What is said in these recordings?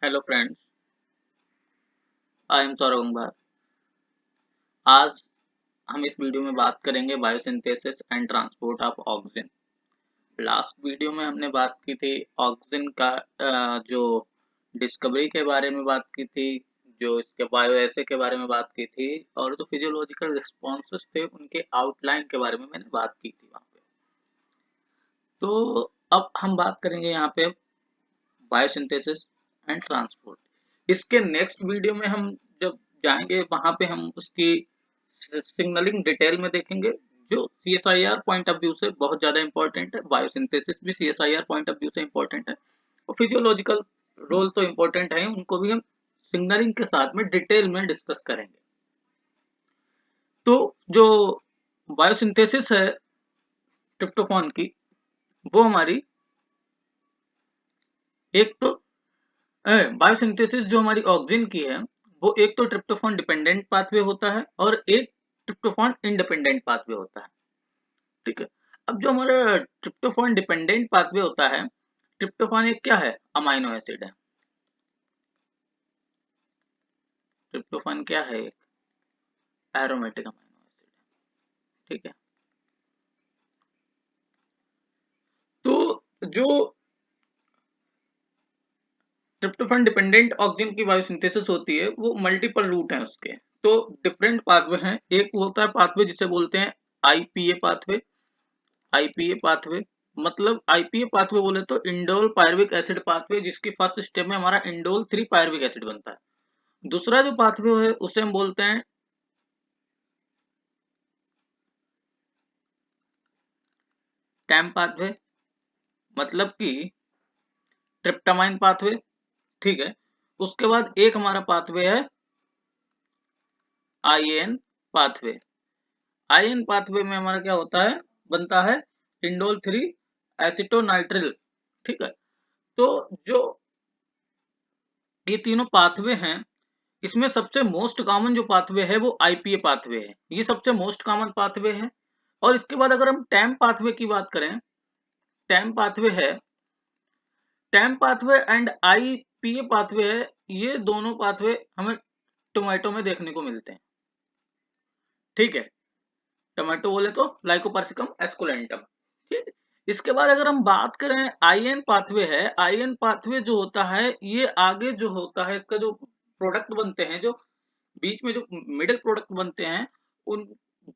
Hello friends, I am Saurabh Gangwar. आज हम इस वीडियो में बात करेंगे biosynthesis and transport of oxygen. Last video में हमने बात की थी ऑक्सीजन का जो डिस्कवरी के बारे में बात की थी, जो इसके बायो एसे के बारे में बात की थी और जो फिजियोलॉजिकल रिस्पॉन्सेस थे उनके आउटलाइन के बारे में मैंने बात की थी वहाँ पे। तो अब हम बात करेंगे यहाँ पे बायोसिंथेसिस एंड ट्रांसपोर्ट। इसके नेक्स्ट वीडियो में हम जब जाएंगे वहां पे हम उसकी सिग्नलिंग डिटेल में देखेंगे, जो सीएसआईआर पॉइंट ऑफ व्यू से बहुत ज्यादा इंपॉर्टेंट है। बायोसिंथेसिस भी सीएसआईआर पॉइंट ऑफ व्यू से इंपॉर्टेंट है और फिजियोलॉजिकल रोल तो इंपॉर्टेंट है, उनको भी हम सिग्नलिंग के साथ में डिटेल में डिस्कस करेंगे। तो जो बायोसिंथेसिस है ट्रिप्टोफान की, वो हमारी एक तो बायोसिंथेसिस जो हमारी ऑक्सीजन की है वो एक तो ट्रिप्टोफान डिपेंडेंट पाथवे होता है और एक ट्रिप्टोफान इंडिपेंडेंट पाथवे होता है। ठीक है। अब जो हमारा ट्रिप्टोफान डिपेंडेंट पाथवे होता है, ट्रिप्टोफान एक क्या है, अमाइनो एसिड है। ट्रिप्टोफान क्या है, एक एरोमेटिक अमाइनो एसिड है। ठीक है। तो जो ट्रिप्टोफान डिपेंडेंट ऑक्सीजन की बायोसिंथेसिस होती है वो मल्टीपल रूट हैं उसके। तो डिफरेंट पाथवे हैं। एक होता है पाथवे जिसे बोलते हैं आईपीए पाथवे। आईपीए पाथवे मतलब आईपीए पाथवे बोले तो इंडोल पायरुविक एसिड पाथवे, जिसकी फर्स्ट स्टेप में हमारा इंडोल 3 पायरुविक एसिड बनता है। दूसरा जो पाथवे है उसे हम बोलते हैं टैम पाथवे, मतलब कि ट्रिप्टामाइन पाथवे। ठीक है। उसके बाद एक हमारा पाथवे है आईएन पाथवे। आईएन पाथवे में हमारा क्या होता है, बनता है इंडोल 3 एसिटोनाइट्रिल। ठीक है। तो जो ये तीनों पाथवे हैं, इसमें सबसे मोस्ट कॉमन जो पाथवे है वो आईपीए पाथवे है। ये सबसे मोस्ट कॉमन पाथवे है। और इसके बाद अगर हम टैम पाथवे की बात करें, टैम पाथवे है, time pathway and IPA pathway है, ये दोनों पाथवे हमें टोमेटो में देखने को मिलते हैं। ठीक है। टोमेटो बोले तो लाइकोपर्सिकम एस्कुलेंटम। ठीक है। इसके बाद अगर हम बात करें आईएन पाथवे है, आईएन पाथवे जो होता है ये आगे जो होता है इसका जो प्रोडक्ट बनते हैं, जो बीच में जो मिडिल प्रोडक्ट बनते हैं, उन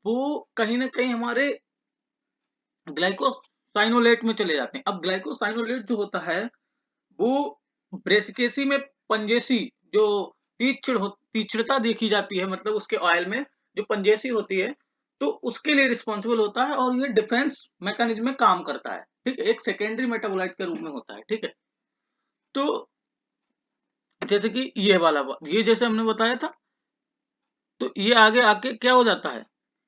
वो कहीं ना कहीं हमारे ग्लाइकोसाइनोलेट में चले जाते हैं। अब ग्लाइकोसाइनोलेट जो होता है वो ब्रेसिकेसी में पंजेसी जो तीक्ष्णता देखी जाती है, मतलब उसके ऑयल में जो पंजेसी होती है, तो उसके लिए रिस्पॉन्सिबल होता है और ये डिफेंस मैकेनिज्म में काम करता है। ठीक है। एक सेकेंडरी मेटाबोलाइट के रूप में होता है। ठीक है। तो जैसे कि ये वाला, ये जैसे हमने बताया था, तो ये आगे आके क्या हो जाता है,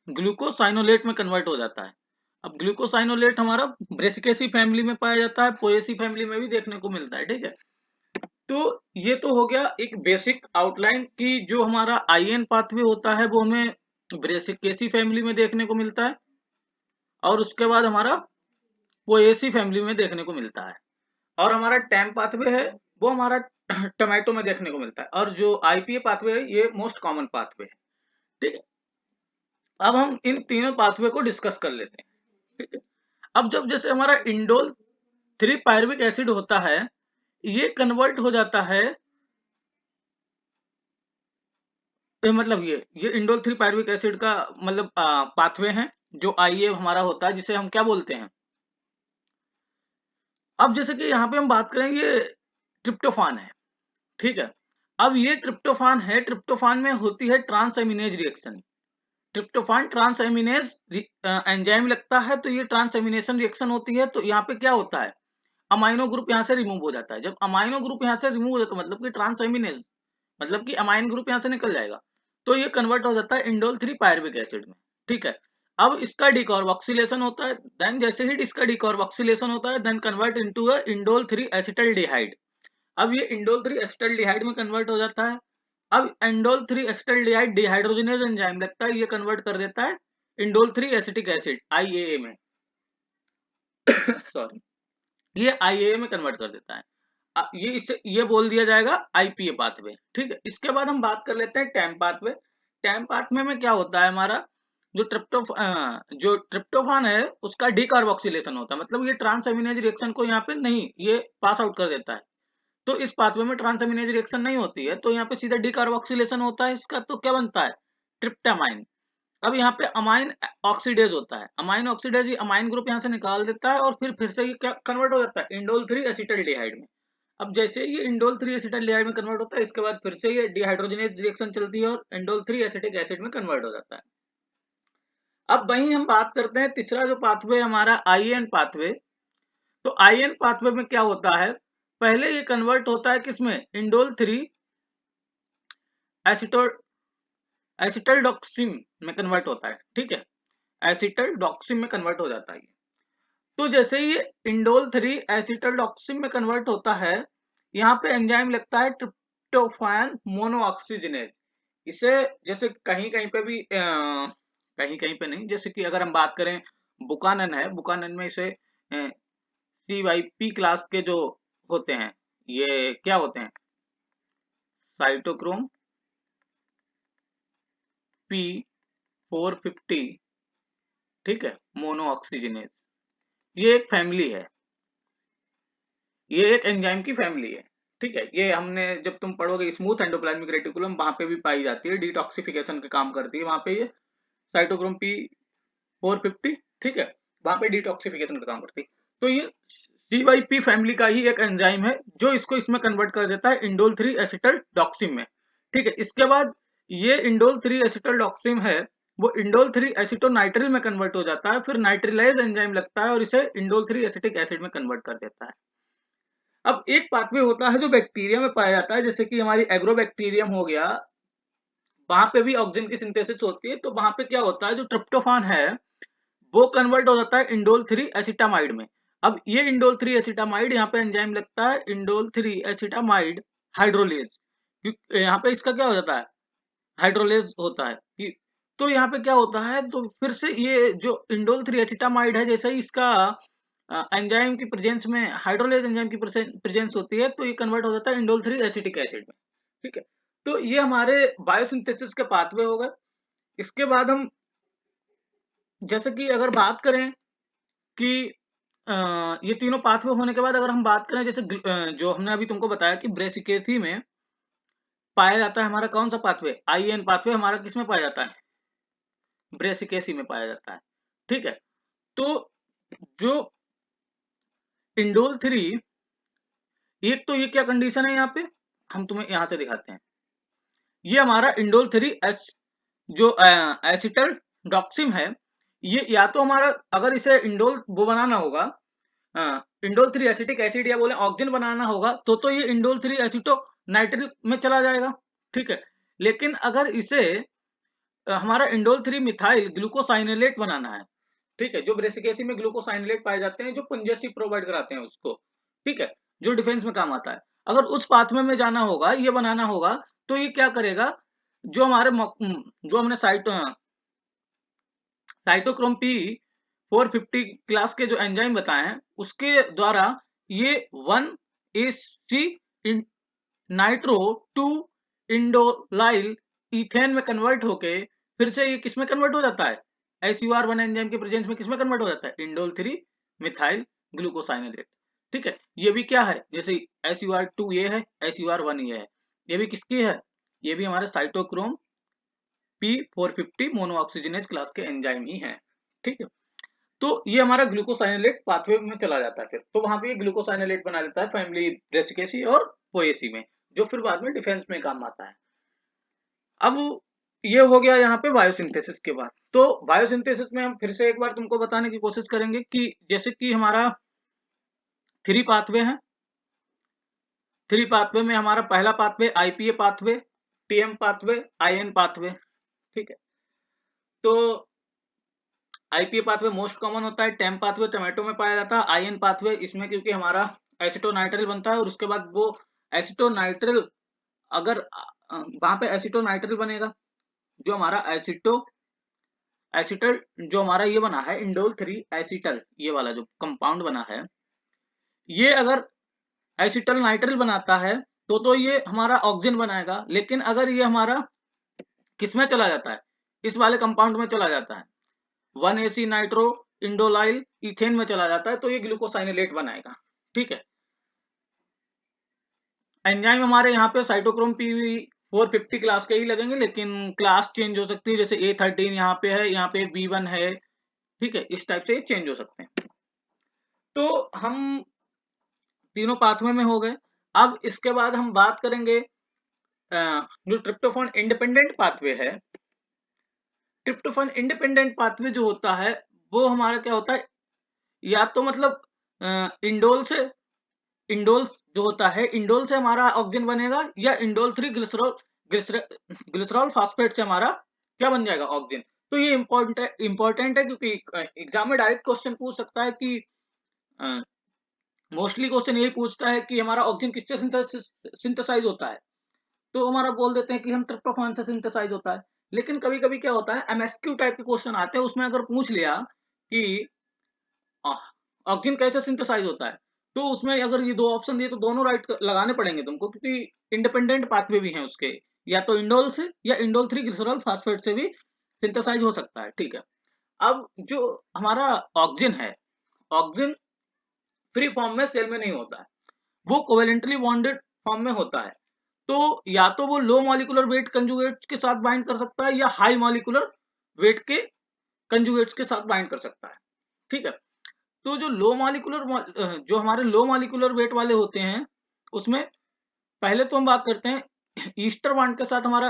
ग्लूकोसाइनोलेट में कन्वर्ट हो जाता है। अब ग्लूकोसाइनोलेट हमारा ब्रेसिकेसी फैमिली में पाया जाता है, पोएसी फैमिली में भी देखने को मिलता है। ठीक है। तो ये तो हो गया एक बेसिक आउटलाइन की जो हमारा आईएन पाथवे होता है वो हमें ब्रेसिकेसी फैमिली में देखने को मिलता है और उसके बाद हमारा पोएसी फैमिली में देखने को मिलता है। और हमारा टैम पाथवे है वो हमारा टोमेटो में देखने को मिलता है। और जो आईपीए पाथवे है ये मोस्ट कॉमन पाथवे है। ठीक है। अब हम इन तीनों पाथवे को डिस्कस कर लेते हैं। ठीक है। अब जब जैसे हमारा इंडोल 3 पायरुविक एसिड होता है, ये कन्वर्ट हो जाता है, मतलब ये इंडोल 3 पायरुविक एसिड का मतलब पाथवे है जो आईए हमारा होता है, जिसे हम क्या बोलते हैं। अब जैसे कि यहाँ पे हम बात करेंगे ट्रिप्टोफान है। ठीक है। अब ये ट्रिप्टोफान है, ट्रिप्टोफान में होती है transaminase reaction. Tryptophan transaminase enzyme लगता है, तो ये ट्रांस एमिनेशन रिएक्शन होती है। तो यहाँ पे क्या होता है, अमाइनो ग्रुप यहाँ से रिमूव हो जाता है। जब अमाइनो ग्रुप यहाँ से रिमूव हो जाता है मतलब कि ट्रांस एमिनेज, मतलब कि अमाइन ग्रुप यहाँ से निकल जाएगा, तो ये कन्वर्ट हो जाता है इंडोल 3 पायरुविक एसिड में। ठीक है। अब इसका डिकार्बोक्सिलेशन होता है, देन जैसे ही इसका डिकार्बोक्सिलेशन होता है then convert into a indole 3 acetaldehyde. अब ये इंडोल 3 एसिटल्डिहाइड में कन्वर्ट हो जाता है। अब इंडोल 3 एसिटल्डिहाइड डिहाइड्रोजनेज एंजाइम लगता है, ये कन्वर्ट कर देता है इंडोल 3 एसिटिक एसिड आईएए में। सॉरी, ये आईएए में कन्वर्ट कर देता है। ये इससे ये बोल दिया जाएगा आईपीए पाथवे। ठीक है, इसके बाद हम बात कर लेते हैं टैम पाथवे। टैम पाथवे में क्या होता है, हमारा जो ट्रिप्टोफान है उसका डीकार्बोक्सिलेशन होता है, मतलब ये ट्रांस अमीनेज रिएक्शन को यहाँ पे नहीं, ये पास आउट कर देता है। तो इस पाथवे में ट्रांस अमीनेज रिएक्शन नहीं होती है, तो यहाँ पे सीधा डीकार्बोक्सिलेशन होता है इसका, तो क्या बनता है, ट्रिप्टामाइन। अब यहाँ पे अमाइन ऑक्सीडेज होता है, अमाइन ऑक्सीडेज ये अमाइन ग्रुप यहाँ से निकाल देता है और फिर से ये क्या कन्वर्ट हो जाता है, इंडोल 3 एसिटल्डिहाइड में। अब जैसे ये इंडोल 3 एसिटल्डिहाइड में कन्वर्ट होता है, इसके बाद फिर से ये डिहाइड्रोजनेज रिएक्शन चलती है और इंडोल 3 एसिटिक एसिड में कन्वर्ट हो जाता है। अब वहीं हम बात करते हैं तीसरा जो पाथवे हमारा आईएन पाथवे। तो आईएन पाथवे में क्या होता है, पहले ये कन्वर्ट होता है किसमें, इंडोल 3 एसिटोल एसिटल्डोक्सिम में कन्वर्ट होता है। ठीक है, एसिटल्डोक्सिम में कन्वर्ट हो जाता है। तो जैसे ये इंडोल 3 एसिटल्डोक्सिम में कन्वर्ट होता है, यहाँ पे एंजाइम लगता है ट्रिप्टोफैन मोनोऑक्सीजिनेज। इसे जैसे कहीं कहीं पे भी कहीं कहीं पे नहीं, जैसे कि अगर हम बात करें बुकानन है, बुकानन में इसे CYP क्लास के जो होते हैं, ये क्या होते हैं, साइटोक्रोम P450, ठीक है, मोनोऑक्सीजिनेज, ये एक फैमिली है, ये एक एंजाइम की फैमिली है। ठीक है, ये हमने जब तुम पढ़ोगे स्मूथ एंडोप्लाज्मिक रेटिकुलम, वहां पे भी पाई जाती है, डिटॉक्सिफिकेशन का काम करती है वहां पे ये साइटोक्रोम P450। ठीक है, वहां पे डिटॉक्सिफिकेशन का काम करती है। तो ये CYP फैमिली का ही एक एंजाइम है जो इसको इसमें कन्वर्ट कर देता है इंडोल 3 एसिटल डॉक्सिम में। ठीक है, इसके बाद ये इंडोल 3 एसिटल डॉक्सिम है, वो इंडोल 3 एसिटोनाइट्रिल में कन्वर्ट हो जाता है, फिर नाइट्रिलाइज एंजाइम लगता है और इसे इंडोल 3 एसिटिक एसिड में कन्वर्ट कर देता है। अब एक पाथवे होता है जो बैक्टीरिया में पाया जाता है, जैसे कि हमारी एग्रोबैक्टीरियम हो गया, वहां पे भी ऑक्सीजन की सिंथेसिस होती है। तो वहां पे क्या होता है, जो ट्रिप्टोफान है वो कन्वर्ट हो जाता है इंडोल 3 एसिटामाइड में। अब ये इंडोल 3 एसिटामाइड, यहाँ पे एंजाइम लगता है इंडोल 3 एसिटामाइड हाइड्रोलेज, यहाँ पे इसका क्या हो जाता है, हाइड्रोलेज होता है कि, तो यहाँ पे क्या होता है, तो फिर से ये जो इंडोल 3 एसिटामाइड है, जैसे ही इसका एंजाइम की प्रेजेंस में हाइड्रोलेज एंजाइम की प्रेजेंस होती है, तो ये कन्वर्ट हो जाता है इंडोल 3 एसिटिक एसिड में। ठीक है, तो ये हमारे बायोसिंथेसिस के पाथवे हो गए। इसके बाद हम जैसे कि अगर बात करें कि ये तीनों पाथवे होने के बाद अगर हम बात करें, जैसे जो हमने अभी तुमको बताया कि ब्रेसिकेथी में पाया जाता है हमारा कौन सा पाथवे, आईएन पाथवे हमारा किसमें पाया जाता है, ब्रेसिकेसी में पाया जाता है। ठीक है, तो जो इंडोल 3, एक तो ये क्या कंडीशन है, यहाँ पे हम तुम्हें यहां से दिखाते हैं, ये हमारा इंडोल 3 जो एसिटल डॉक्सिम है, ये या तो हमारा अगर इसे इंडोल वो बनाना होगा, इंडोल 3 एसिटिक एसिड या बोले ऑक्सीजन बनाना होगा, तो ये इंडोल 3 एसिटो नाइट्रिल में चला जाएगा। ठीक है, लेकिन अगर इसे हमारा इंडोल 3 मिथाइल ग्लूकोसाइनेलेट बनाना है, ठीक है, जो ब्रेसिकेसी में ग्लूकोसाइनेलेट पाए जाते हैं, जो पुंजेसी प्रोवाइड कराते हैं उसको, ठीक है, जो डिफेंस में काम आता है, अगर उस पाथवे में जाना होगा, ये बनाना होगा, तो ये क्या करेगा, जो हमारे जो हमने साइटोक्रोम P450 क्लास के जो एंजाइम बताए हैं, उसके द्वारा ये 1AC नाइट्रो 2 इंडोलाइल इथेन में कन्वर्ट होके फिर से ये किसमें कन्वर्ट हो जाता है, SUR1 एंजाइम के प्रेजेंस में किसमें कन्वर्ट हो जाता है, इंडोल 3 मिथाइल ग्लूकोसाइनेलेट। ठीक है, ये भी क्या है, जैसे SUR2 ये है, SUR1 ये है, ये भी किसकी है, ये भी हमारे साइटोक्रोम P450 मोनोऑक्सीजिनेज क्लास के एंजाइम ही हैं। ठीक है, तो ये हमारा ग्लूकोसाइनेलेट पाथवे में चला जाता है, फिर तो वहां पे ये ग्लूकोसाइनेलेट बना लेता है फैमिली ब्रेसिकेसी और पोएसी में, जो फिर बाद में डिफेंस में काम आता है। अब ये हो गया यहाँ पे बायोसिंथेसिस के बाद। तो बायोसिंथेसिस में हम फिर से एक बार तुमको बताने की कोशिश करेंगे कि जैसे कि हमारा 3 पाथवे हैं, 3 पाथवे में हमारा पहला pathway IPA pathway, TM pathway, IN pathway. ठीक है, तो आईपीए पाथवे मोस्ट कॉमन होता है, टेम पाथवे टोमेटो में पाया जाता है, आईएन पाथवे इसमें क्योंकि हमारा एसिटोनाइट्रिल बनता है और उसके बाद वो एसिटोनाइट्रिल, अगर वहां पे एसिटोनाइट्रिल बनेगा, जो हमारा एसिटल जो हमारा ये बना है इंडोल 3 एसिटल, ये वाला जो कंपाउंड बना है, ये अगर एसिटल नाइट्रिल बनाता है तो ये हमारा ऑक्सीजन बनाएगा। लेकिन अगर ये हमारा किस में चला जाता है, इस वाले कंपाउंड में चला जाता है, 1AC नाइट्रो इंडोलाइल इथेन में चला जाता है, तो ये ग्लूकोसाइनोलेट बनाएगा। ठीक है, एंजाइम हमारे यहाँ पे साइटोक्रोम पी 450 क्लास के ही लगेंगे, लेकिन क्लास चेंज हो सकती है, जैसे A13 यहाँ पे है, यहाँ पे B1 है। ठीक है, इस टाइप से ये चेंज हो सकते हैं। तो हम तीनों पाथवे में हो गए। अब इसके बाद हम बात करेंगे जो ट्रिप्टोफान इंडिपेंडेंट पाथवे है। ट्रिप्टोफान इंडिपेंडेंट पाथवे जो होता है वो हमारा क्या होता है, या तो मतलब इंडोल से, इंडोल जो होता है, इंडोल से हमारा ऑक्सीजन बनेगा, या इंडोल 3 ग्लिसरॉल फास्फेट से हमारा क्या बन जाएगा, ऑक्सीजन। तो ये इंपॉर्टेंट है क्योंकि एग्जाम में डायरेक्ट क्वेश्चन पूछ सकता है कि मोस्टली क्वेश्चन यही पूछता है कि हमारा ऑक्सीजन किससे सिंथेसाइज होता है, तो हमारा बोल देते हैं कि हम ट्रिप्टोफान से सिंथेसाइज होता है। लेकिन कभी कभी क्या होता है, एमएसक्यू टाइप के क्वेश्चन आते हैं, उसमें अगर पूछ लिया कि ऑक्सीजन कैसे सिंथेसाइज होता है, तो उसमें अगर ये दो ऑप्शन दिए तो दोनों राइट लगाने पड़ेंगे तुमको, क्योंकि इंडिपेंडेंट पाथवे भी हैं उसके, या तो इंडोल से या इंडोल 3 ग्लिसरॉल फास्फेट से भी सिंथेसाइज हो सकता है। ठीक है, अब जो हमारा ऑक्सीजन है, ऑक्सीजन फ्री फॉर्म में सेल में नहीं होता है, वो कोवेलेंटली बॉन्डेड फॉर्म में होता है। तो या तो वो लो मॉलिक्यूलर वेट कंजुगेट्स के साथ बाइंड कर सकता है, या हाई मॉलिक्यूलर वेट के कंजुगेट्स के साथ बाइंड कर सकता है। ठीक है, तो जो लो मॉलिक्यूलर, जो हमारे लो मॉलिक्यूलर वेट वाले होते हैं, उसमें पहले तो हम बात करते हैं ईस्टर बॉन्ड के साथ हमारा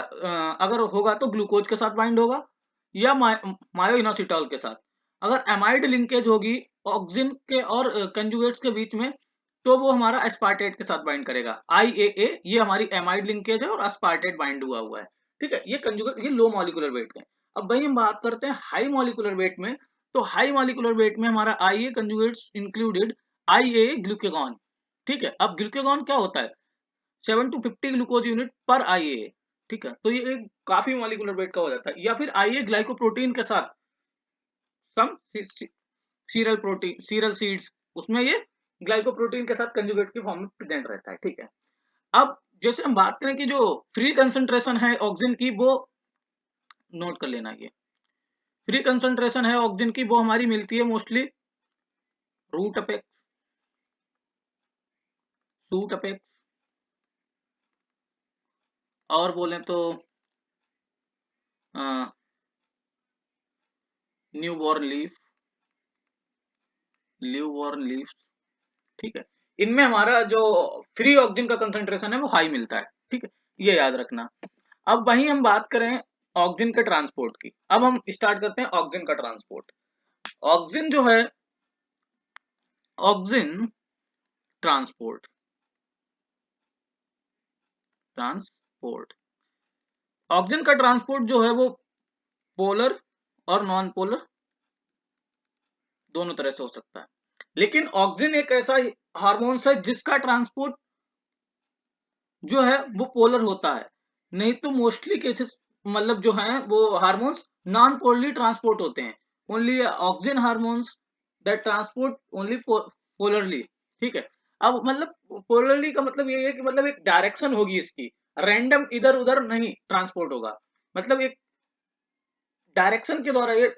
अगर होगा तो ग्लूकोज के साथ बाइंड होगा, या मायोइनोसिटॉल के साथ। अगर एमाइड लिंकेज होगी ऑक्सीजन के और कंजुगेट्स के बीच में, तो वो हमारा एस्पार्टेट के साथ बाइंड करेगा। IAA ये हमारी एमाइड लिंकेज है और एस्पार्टेट बाइंड हुआ है। ठीक है, ये कंजुगेट, ये लो मॉलिक्यूलर वेट के। अब वही हम बात करते हैं हाई मॉलिक्यूलर वेट में, तो हाई मॉलिक्यूलर वेट में हमारा IA conjugates included IAA glucagon. ठीक है, अब ग्लूकेगॉन क्या होता है, 7 to 50 ग्लूकोज यूनिट पर IAA। ठीक है, तो ये एक काफी मॉलिक्यूलर वेट का हो जाता है। या फिर IA ग्लाइकोप्रोटीन के साथ सम सीरल प्रोटीन, सीरल सीड्स, उसमें ये ग्लाइकोप्रोटीन के साथ कंजुगेट की फॉर्म में प्रेजेंट रहता है। ठीक है, अब जैसे हम बात करें कि जो फ्री कंसंट्रेशन है ऑक्सीजन की, वो नोट कर लेना, ये फ्री कंसंट्रेशन है ऑक्सीजन की, वो हमारी मिलती है mostly root apex, shoot apex, और बोले तो न्यूबॉर्न लीफ, न्यूबॉर्न लीफ। ठीक है, इनमें हमारा जो फ्री ऑक्सीजन का कंसंट्रेशन है वो हाई मिलता है। ठीक है, ये याद रखना। अब वहीं हम बात करें ऑक्सीजन के ट्रांसपोर्ट की। अब हम स्टार्ट करते हैं ऑक्सीजन का ट्रांसपोर्ट। ऑक्सीजन जो है, ऑक्सीजन ट्रांसपोर्ट, ट्रांसपोर्ट ऑक्सीजन का ट्रांसपोर्ट जो है वो पोलर और नॉन पोलर दोनों तरह से हो सकता है। लेकिन ऑक्सीजन एक ऐसा हार्मोन्स है जिसका ट्रांसपोर्ट जो है वो पोलर होता है। नहीं तो मोस्टली केसेस मतलब जो है वो हार्मोन्स नॉन पोलरली ट्रांसपोर्ट होते हैं। Only oxygen hormones that transport only polarly. ठीक है, अब मतलब पोलरली का मतलब ये है कि मतलब एक डायरेक्शन होगी इसकी, रैंडम इधर उधर नहीं ट्रांसपोर्ट होगा, मतलब एक डायरेक्शन के द्वारा ये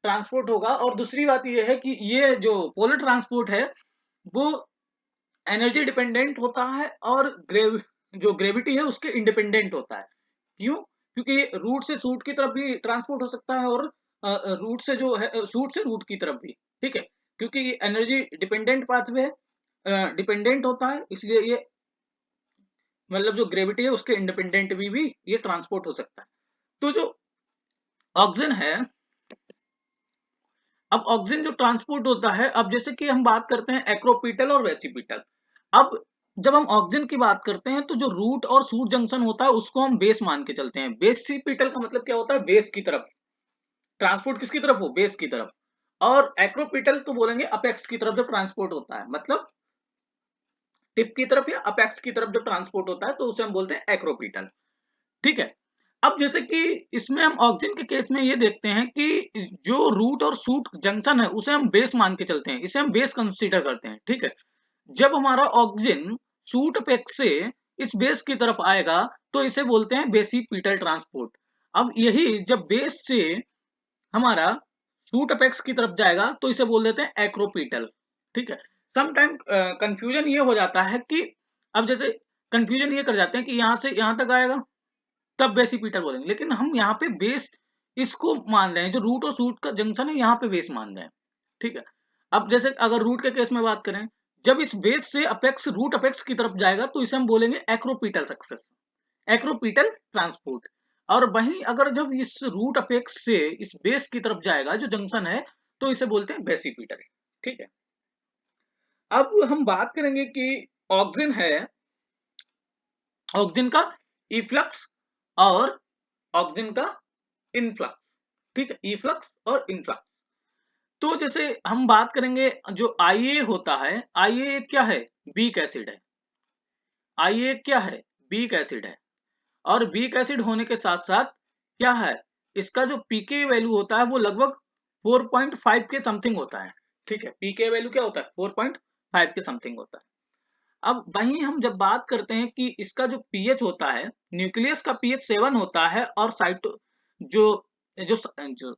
ट्रांसपोर्ट होगा। और दूसरी बात ये है कि ये जो पोलर ट्रांसपोर्ट है वो एनर्जी डिपेंडेंट होता है, और जो ग्रेविटी है उसके इंडिपेंडेंट होता है। क्यों? क्योंकि रूट से सूट की तरफ भी ट्रांसपोर्ट हो सकता है, और रूट से जो है सूट से रूट की तरफ भी। ठीक है, क्योंकि एनर्जी डिपेंडेंट पाथवे है, डिपेंडेंट होता है, इसलिए ये मतलब जो ग्रेविटी है उसके इंडिपेंडेंट भी ये ट्रांसपोर्ट हो सकता है। तो जो ऑक्सीजन है, अब ऑक्सीजन जो ट्रांसपोर्ट होता है, अब जैसे कि हम बात करते हैं एक्रोपीटल और वेसिपिटल। अब जब हम ऑक्सीजन की बात करते हैं तो जो रूट और सूट जंक्शन होता है उसको हम बेस मान के चलते हैं। वेसिपिटल का मतलब क्या होता है, बेस की तरफ ट्रांसपोर्ट, किसकी तरफ हो, बेस की तरफ। और एक्रोपीटल तो बोलेंगे अपेक्स की तरफ जब ट्रांसपोर्ट होता है, मतलब टिप की तरफ या अपेक्स की तरफ जब ट्रांसपोर्ट होता है तो उसे हम बोलते हैं एक्रोपीटल। ठीक है, अब जैसे कि इसमें हम ऑक्सीजन के केस में ये देखते हैं कि जो रूट और सूट जंक्शन है उसे हम बेस मान के चलते हैं, इसे हम बेस कंसीडर करते हैं। ठीक है, जब हमारा ऑक्सीजन सूट अपेक्स से इस बेस की तरफ आएगा तो इसे बोलते हैं बेसिपिटल ट्रांसपोर्ट। अब यही जब बेस से हमारा सूट अपेक्स की तरफ जाएगा तो इसे बोल देते हैं एक्रोपिटल। ठीक है, समटाइम कंफ्यूजन ये हो जाता है कि अब जैसे कंफ्यूजन ये कर जाते हैं कि यहाँ से यहाँ तक आएगा तब बेसिपिटल बोलेंगे, लेकिन हम यहाँ पे बेस इसको मान रहे हैं, जो रूट और सूट का जंक्शन है यहाँ पे बेस मान रहे हैं। ठीक है, अब जैसे अगर रूट के केस में बात करें, जब इस बेस से अपेक्स रूट अपेक्स की तरफ जाएगा तो इसे हम बोलेंगे एक्रोपिटल सक्सेस, एक्रोपिटल ट्रांसपोर्ट। और वहीं अगर जब इस रूट अपेक्स से इस बेस की तरफ जाएगा जो जंक्शन है तो इसे बोलते हैं बेसिपिटल। ठीक है, अब हम बात करेंगे कि ऑक्सिन है, ऑक्सिन का इफ्लक्स और ऑक्सिन का इनफ्लक्स। ठीक है, इफ्लक्स और इनफ्लक्स। तो जैसे हम बात करेंगे जो आईए होता है, आईए क्या है, वीक एसिड है। आईए क्या है, वीक एसिड है। और वीक एसिड होने के साथ साथ क्या है, इसका जो पीके वैल्यू होता है वो लगभग 4.5 के समथिंग होता है। ठीक है, पीके वैल्यू क्या होता है, 4.5 के समथिंग होता है। अब वहीं हम जब बात करते हैं कि इसका जो पीएच होता है, न्यूक्लियस का पीएच 7 होता है और साइटो जो जो जो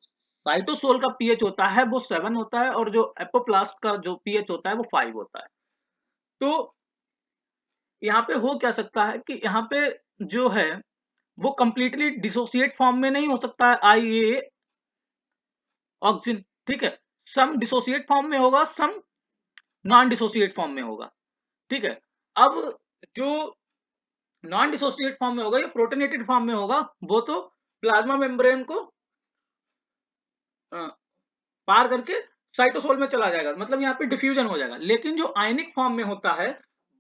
साइटोसोल का पीएच होता है वो 7 होता है और जो एपोप्लास्ट का जो पीएच होता है वो 5 होता है। तो यहाँ पे हो क्या सकता है कि यहाँ पे जो है वो कंप्लीटली डिसोसिएट फॉर्म में नहीं हो सकता है आईए ऑक्सिन। ठीक है, सम डिसोसिएट फॉर्म में होगा, सम नॉन डिसोसिएट फॉर्म में होगा। ठीक है, अब जो नॉन डिसोसिएट फॉर्म में होगा या प्रोटोनेटेड फॉर्म में होगा वो तो प्लाज्मा मेम्ब्रेन को पार करके साइटोसोल में चला जाएगा, मतलब यहाँ पे डिफ्यूजन हो जाएगा। लेकिन जो आयनिक फॉर्म में होता है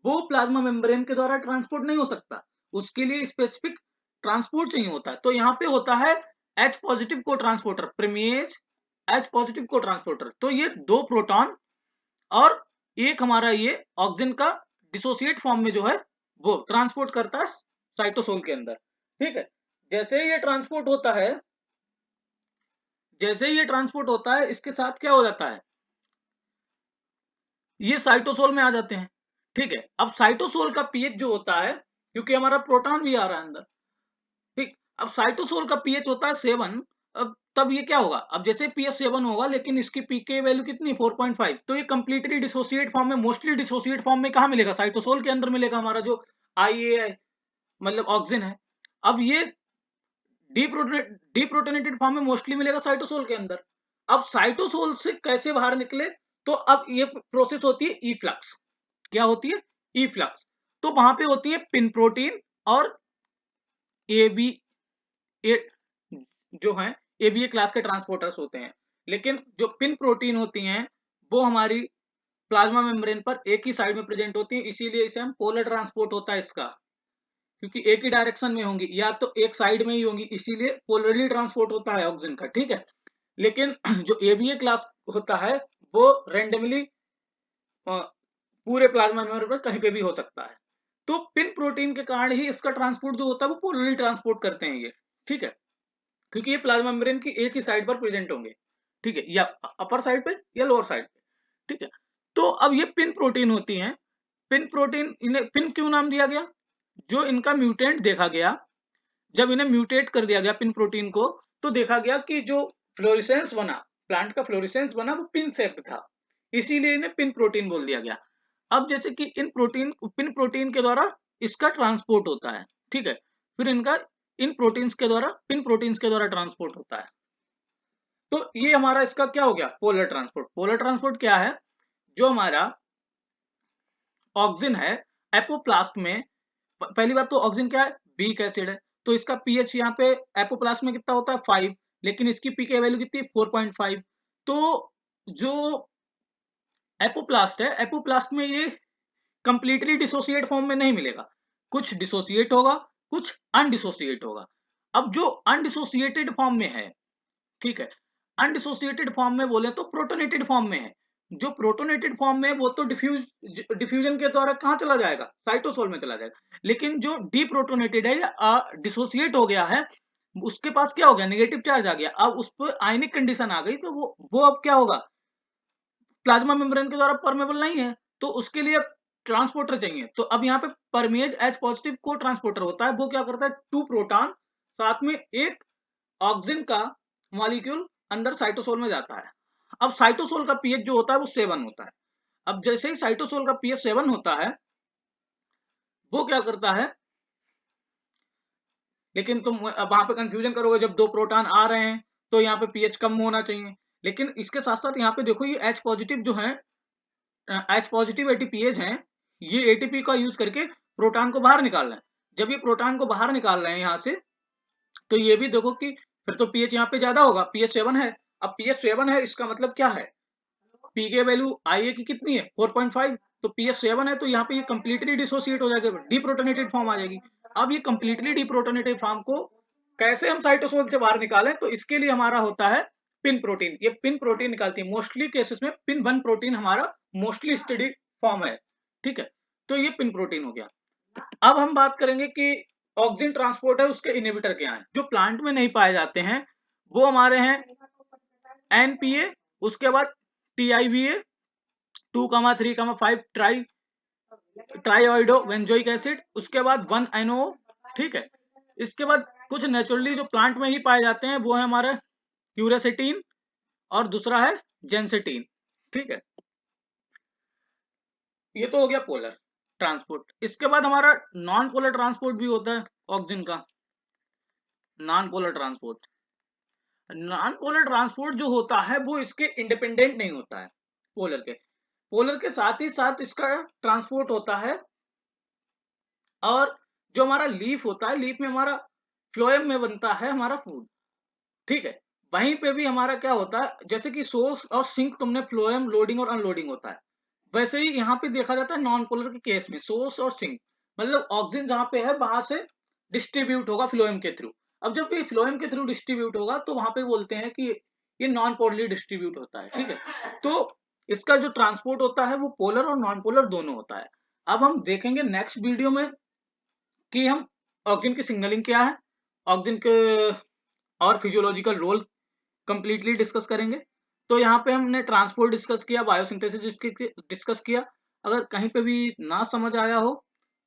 वो प्लाज्मा मेम्ब्रेन के द्वारा ट्रांसपोर्ट नहीं हो सकता, उसके लिए स्पेसिफिक ट्रांसपोर्ट चाहिए होता है। तो यहाँ पे होता है H पॉजिटिव को ट्रांसपोर्टर, प्रीमियज H पॉजिटिव को ट्रांसपोर्टर। तो ये 2 प्रोटॉन और एक हमारा ये ऑक्सिन का डिसोसिएट फॉर्म में जो है वो ट्रांसपोर्ट करता है साइटोसोल के अंदर। ठीक है, जैसे ये ट्रांसपोर्ट होता है, जैसे ये ट्रांसपोर्ट होता है इसके साथ क्या हो जाता है, ये साइटोसोल में आ जाते हैं। ठीक है, अब साइटोसोल का पीएच जो होता है, क्योंकि हमारा प्रोटॉन भी आ रहा है अंदर, ठीक, अब साइटोसोल का पीएच होता है 7। अब तब ये क्या होगा, अब जैसे पीएच 7 होगा लेकिन इसकी पीके वैल्यू कितनी 4.5, तो ये कंप्लीटली डिसोसिएट फॉर्म में, मोस्टली डिसोसिएट फॉर्म में कहां मिलेगा, साइटोसोल के अंदर मिलेगा हमारा जो आईए मतलब ऑक्सिन है। अब ये डीप्रोटोनेटेड फॉर्म में मोस्टली मिलेगा साइटोसोल के अंदर। अब साइटोसोल से कैसे बाहर निकले, तो अब ये प्रोसेस होती है इफ्लक्स। क्या होती है, इफ्लक्स। तो वहां पे होती है पिन प्रोटीन और ए बी ए जो है एबीए क्लास के ट्रांसपोर्टर्स होते हैं। लेकिन जो पिन प्रोटीन होती हैं वो हमारी प्लाज्मा मेम्ब्रेन पर एक ही साइड में प्रेजेंट होती है, इसीलिए इसे हम पोलर ट्रांसपोर्ट होता है इसका, क्योंकि एक ही डायरेक्शन में होंगी या तो एक साइड में ही होंगी, इसीलिए पोलरली ट्रांसपोर्ट होता है ऑक्सीजन का। ठीक है, लेकिन जो एबीए क्लास होता है वो रेंडमली पूरे प्लाज्मा मेम्ब्रेन पर कहीं पे भी हो सकता है। तो पिन प्रोटीन के कारण ही इसका ट्रांसपोर्ट जो होता है वो पोलरली ट्रांसपोर्ट करते हैं ये। ठीक है, क्योंकि ये प्लाज्मा मेम्ब्रेन की एक ही साइड पर प्रेजेंट होंगे। ठीक है, या अपर साइड पे या लोअर साइड पे। ठीक है, तो अब ये पिन प्रोटीन होती हैं। पिन प्रोटीन, इन्हें पिन क्यों नाम दिया गया, जो इनका म्यूटेंट देखा गया, जब इन्हें म्यूटेट कर दिया गया पिन प्रोटीन को, तो देखा गया कि जो फ्लोरिसेंस बना, प्लांट का फ्लोरिसेंस बना वो पिन शेप्ड था, इसीलिए इन्हें पिन प्रोटीन बोल दिया गया। अब जैसे कि इन प्रोटीन, पिन प्रोटीन के द्वारा इसका ट्रांसपोर्ट होता है। ठीक है, फिर इनका इन प्रोटीन्स के द्वारा, पिन प्रोटीन्स के द्वारा ट्रांसपोर्ट होता है। तो ये हमारा इसका क्या हो गया, पोलर ट्रांसपोर्ट। पोलर ट्रांसपोर्ट क्या है, जो हमारा ऑक्सिन है एपोप्लास्ट में, पहली बात तो ऑक्सिन क्या है, वीक एसिड है, तो इसका पीएच यहाँ पे एपोप्लास्ट में कितना होता है 5, लेकिन इसकी पीके वैल्यू कितनी 4.5। तो जो एपोप्लास्ट है, एपोप्लास्ट में ये कंप्लीटली डिसोसिएट फॉर्म में नहीं मिलेगा, कुछ डिसोसिएट होगा, कुछ अनडिसोसिएट होगा। अब जो अनडिसोसिएटेड फॉर्म में है, ठीक है, अनडिसोसिएटेड फॉर्म में बोले तो प्रोटोनेटेड फॉर्म में है। जो प्रोटोनेटेड फॉर्म में वो तो डिफ्यूजन के द्वारा कहां चला जाएगा, साइटोसोल में चला जाएगा। लेकिन जो डीप्रोटोनेटेड है या डिसोसिएट हो गया है, उसके पास क्या हो गया, नेगेटिव चार्ज आ गया, अब उस पर आयनिक कंडीशन आ गई, तो वो अब क्या होगा, प्लाज्मा मेम्ब्रेन के द्वारा परमेबल नहीं है, तो उसके लिए ट्रांसपोर्टर चाहिए। तो अब यहाँ पे परमेज H पॉजिटिव को ट्रांसपोर्टर होता है, वो क्या करता है 2 प्रोटॉन साथ में एक ऑक्सीजन का मॉलिक्यूल अंदर साइटोसोल में जाता है। अब साइटोसोल का पीएच जो होता है वो 7 होता है। अब जैसे ही साइटोसोल का पीएच 7 होता है, वो क्या करता है, लेकिन तुम वहां पे कंफ्यूजन करोगे, जब 2 प्रोटॉन आ रहे हैं तो यहाँ पे पीएच कम होना चाहिए, लेकिन इसके साथ साथ यहाँ पे देखो ये H पॉजिटिव जो है, H पॉजिटिव एटीपीएज हैं, ये एटीपी का यूज करके प्रोटॉन को बाहर निकाल रहे हैं। जब ये प्रोटॉन को बाहर निकाल रहे हैं यहाँ से, तो ये भी देखो कि फिर तो पीएच यहाँ पे ज्यादा होगा, पीएच 7 है। अब पीएच 7 है, इसका मतलब क्या है, पी के वैल्यू आई की कितनी है 4.5, तो पीएच 7 है, तो यहाँ पे ये कंप्लीटली डिसोसिएट हो जाएगा, डीप्रोटोनेटेड फॉर्म आ जाएगी। अब ये कंप्लीटली डीप्रोटोनेटेड फॉर्म को कैसे हम साइटोसोल से बाहर निकालें, तो इसके लिए हमारा होता है पिन प्रोटीन। ये पिन प्रोटीन निकालती है, मोस्टली केसेस में पिन 1 प्रोटीन हमारा मोस्टली स्टडी फॉर्म है, ठीक है। तो ये पिन प्रोटीन हो गया। अब हम बात करेंगे कि ऑक्सीजन ट्रांसपोर्ट है, उसके इनहिबिटर क्या है, जो प्लांट में नहीं पाए जाते हैं, वो हमारे हैं एनपीए, उसके बाद टीआईवीए 2,3,5 ट्राईआयोडो बेंजोइक एसिड, उसके बाद 1NO, ठीक है। इसके बाद कुछ नेचुरली जो प्लांट में ही पाए जाते हैं, वो है हमारा क्यूरेसेटीन और दूसरा है जेंसेटीन, ठीक है। ये तो हो गया पोलर ट्रांसपोर्ट। इसके बाद हमारा नॉन पोलर ट्रांसपोर्ट भी होता है ऑक्सीजन का। Non polar transport, non polar transport जो होता है वो इसके इंडिपेंडेंट नहीं होता है पोलर के, पोलर के साथ ही साथ इसका ट्रांसपोर्ट होता है। और जो हमारा लीफ होता है, लीफ में हमारा फ्लोएम में बनता है हमारा फूड, ठीक है। वहीं पे भी हमारा क्या होता है, जैसे कि सोर्स और सिंक तुमने फ्लोएम लोडिंग और अनलोडिंग होता है, वैसे ही यहाँ पे देखा जाता है नॉन पोलर के केस में सोर्स और सिंक, मतलब ऑक्सीजन जहाँ पे है वहां से डिस्ट्रीब्यूट होगा फ्लोएम के थ्रू। अब जब ये फ्लोएम के थ्रू डिस्ट्रीब्यूट होगा तो वहां पे बोलते हैं कि ये नॉन पोलरली डिस्ट्रीब्यूट होता है, ठीक है। तो इसका जो ट्रांसपोर्ट होता है वो पोलर और नॉन पोलर दोनों होता है। अब हम देखेंगे नेक्स्ट वीडियो में कि हम ऑक्सीजन की सिग्नलिंग क्या है, ऑक्सीजन के और फिजियोलॉजिकल रोल कंप्लीटली डिस्कस करेंगे। तो यहाँ पे हमने ट्रांसपोर्ट डिस्कस किया, बायोसिंथेसिस डिस्कस किया। अगर कहीं पे भी ना समझ आया हो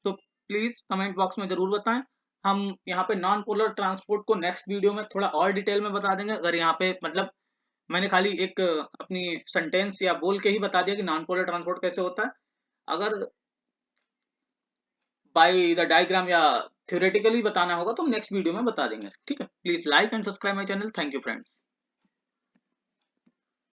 तो प्लीज कमेंट बॉक्स में जरूर बताएं। हम यहाँ पे नॉन पोलर ट्रांसपोर्ट को नेक्स्ट वीडियो में थोड़ा और डिटेल में बता देंगे। अगर यहाँ पे मतलब मैंने खाली एक अपनी सेंटेंस या बोल के ही बता दिया कि नॉन पोलर ट्रांसपोर्ट कैसे होता है, अगर बाय द डायग्राम या थ्योरेटिकली बताना होगा तो हम नेक्स्ट वीडियो में बता देंगे, ठीक है। Please like and subscribe my channel. Thank you friends.